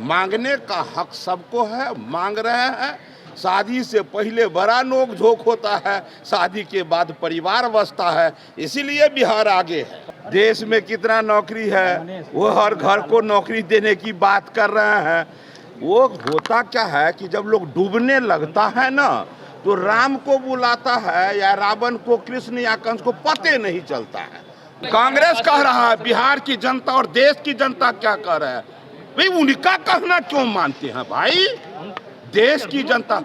मांगने का हक सबको है, मांग रहे हैं। शादी से पहले बड़ा नोक झोंक होता है, शादी के बाद परिवार बसता है, इसीलिए बिहार आगे है। देश में कितना नौकरी है, वो हर घर को नौकरी देने की बात कर रहे हैं। वो होता क्या है कि जब लोग डूबने लगता है ना, तो राम को बुलाता है या रावण को, कृष्ण या कंस को पते नहीं चलता है। कांग्रेस कह रहा है, बिहार की जनता और देश की जनता क्या कह रहा है, भाई उनका कहना क्यों मानते हैं भाई? देश की जनता,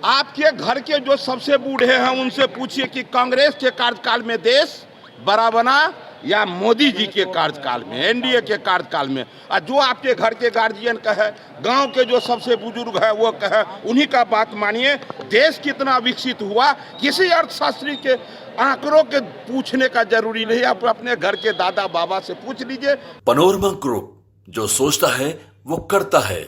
आपके घर के जो सबसे बूढ़े हैं उनसे पूछिए कि कांग्रेस के कार्यकाल में देश बड़ा बना या मोदी जी के कार्यकाल में, एनडीए के कार्यकाल में। और जो आपके घर के गार्जियन कहे, गांव के जो सबसे बुजुर्ग है वो कहे, उन्हीं का बात मानिए। देश कितना विकसित हुआ, किसी अर्थशास्त्री के आंकड़ों के पूछने का जरूरी नहीं, आप अपने घर के दादा बाबा से पूछ लीजिए। पनोरमा ग्रुप, जो सोचता है वो करता है।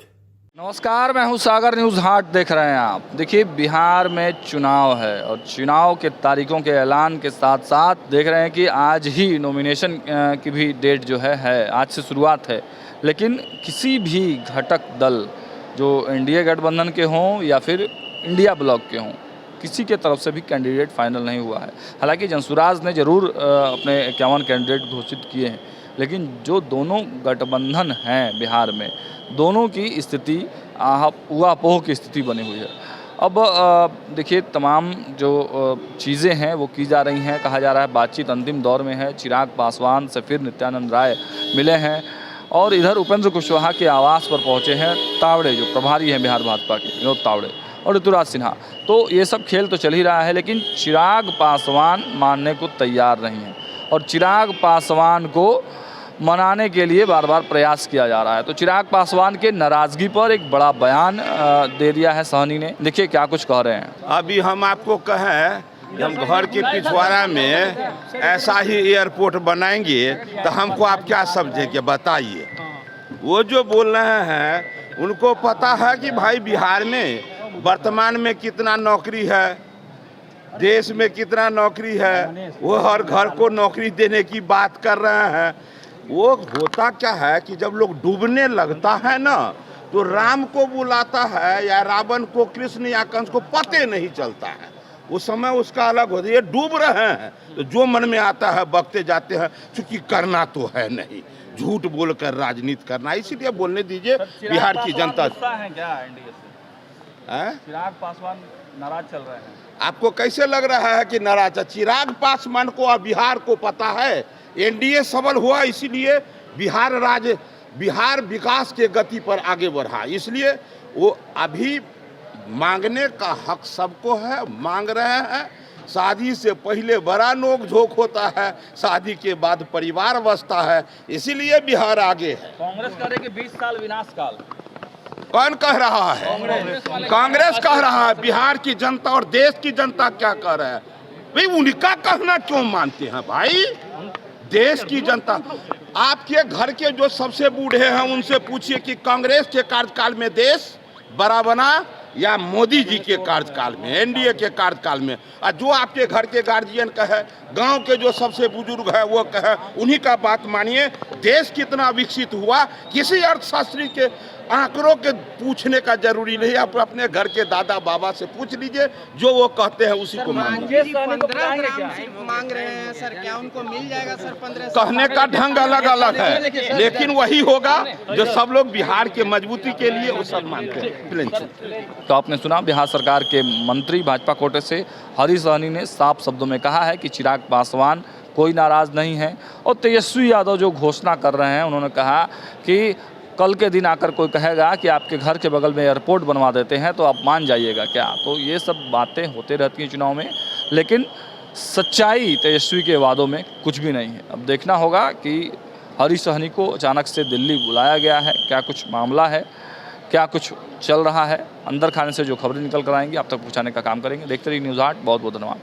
नमस्कार, मैं हूं सागर, न्यूज़ हाट देख रहे हैं आप। देखिए, बिहार में चुनाव है और चुनाव के तारीखों के ऐलान के साथ साथ देख रहे हैं कि आज ही नॉमिनेशन की भी डेट जो है आज से शुरुआत है। लेकिन किसी भी घटक दल जो एनडीए गठबंधन के हों या फिर इंडिया ब्लॉक के हों, किसी के तरफ से भी कैंडिडेट फाइनल नहीं हुआ है। हालांकि जनसुराज ने ज़रूर अपने 51 कैंडिडेट घोषित किए हैं, लेकिन जो दोनों गठबंधन हैं बिहार में, दोनों की स्थिति ऊहापोह की स्थिति बनी हुई है। अब देखिए, तमाम जो चीज़ें हैं वो की जा रही हैं। कहा जा रहा है बातचीत अंतिम दौर में है। चिराग पासवान से फिर नित्यानंद राय मिले हैं और इधर उपेंद्र कुशवाहा के आवास पर पहुंचे हैं तावड़े, जो प्रभारी हैं बिहार भाजपा के, विनोद तावड़े और ऋतुराज सिन्हा। तो ये सब खेल तो चल ही रहा है, लेकिन चिराग पासवान मानने को तैयार नहीं है और चिराग पासवान को मनाने के लिए बार बार प्रयास किया जा रहा है। तो चिराग पासवान के नाराज़गी पर एक बड़ा बयान दे दिया है सहनी ने। देखिए क्या कुछ कह रहे हैं। अभी हम आपको कहें, हम घर के पिछवाड़ा में ऐसा ही एयरपोर्ट बनाएंगे तो हमको आप क्या समझेंगे बताइए? वो जो बोल रहे हैं उनको पता है कि भाई बिहार में वर्तमान में कितना नौकरी है, देश में कितना नौकरी है, वो हर घर को नौकरी देने की बात कर रहे हैं। वो होता क्या है कि जब लोग डूबने लगता है ना, तो राम को बुलाता है या रावण को, कृष्ण या कंस को पते नहीं चलता है। उस समय उसका अलग होता है। ये डूब रहे हैं तो जो मन में आता है बकते जाते हैं, क्योंकि करना तो है नहीं, झूठ बोलकर राजनीति करना। इसीलिए बोलने दीजिए बिहार की जनता। है क्या एनडीए से? चिराग पासवान नाराज चल रहे हैं। आपको कैसे लग रहा है कि नाराज? चिराग पासवान को और बिहार को पता है एनडीए सबल हुआ, इसीलिए बिहार विकास के गति पर आगे बढ़ा। इसलिए वो अभी मांगने का हक सबको है, मांग रहे हैं। शादी से पहले बड़ा नोक झोंक होता है, शादी के बाद परिवार बसता है, इसीलिए बिहार आगे है। कांग्रेस कह रही है कि 20 साल विनाश काल। कौन कह रहा है? कांग्रेस कह रहा है। बिहार की जनता और देश की जनता क्या कह रहा है, भाई उनका कहना क्यों मानते हैं भाई? देश की जनता, आपके घर के जो सबसे बूढ़े हैं उनसे पूछिए कि कांग्रेस के कार्यकाल में देश बड़ा बना या मोदी जी के कार्यकाल में, एनडीए के कार्यकाल में। और जो आपके घर के गार्जियन कहे, गांव के जो सबसे बुजुर्ग है वो कहे, उन्हीं का बात मानिए। देश कितना विकसित हुआ, किसी अर्थशास्त्री के आंकड़ों के पूछने का जरूरी नहीं, आप अपने घर के दादा बाबा से पूछ लीजिए, जो वो कहते हैं उसी को मानिए। 15 मांग रहे हैं सर, क्या उनको मिल जाएगा सर? 15 कहने का ढंग अलग अलग है, लेकिन वही होगा जो सब लोग बिहार के मजबूती के लिए वो सब मानते हैं। तो आपने सुना, बिहार सरकार के मंत्री भाजपा कोटे से हरीश सहनी ने साफ शब्दों में कहा है कि चिराग पासवान कोई नाराज नहीं है। और तेजस्वी यादव जो घोषणा कर रहे हैं, उन्होंने कहा कि कल के दिन आकर कोई कहेगा कि आपके घर के बगल में एयरपोर्ट बनवा देते हैं तो आप मान जाइएगा क्या? तो ये सब बातें होते रहती हैं चुनाव में, लेकिन सच्चाई तेजस्वी के वादों में कुछ भी नहीं है। अब देखना होगा कि हरीश सहनी को अचानक से दिल्ली बुलाया गया है, क्या कुछ मामला है, क्या कुछ चल रहा है। अंदर खाने से जो खबरें निकल कर आएंगी आप तक पहुँचाने का काम करेंगे। देखते रहिए न्यूज़ हाट। बहुत बहुत धन्यवाद।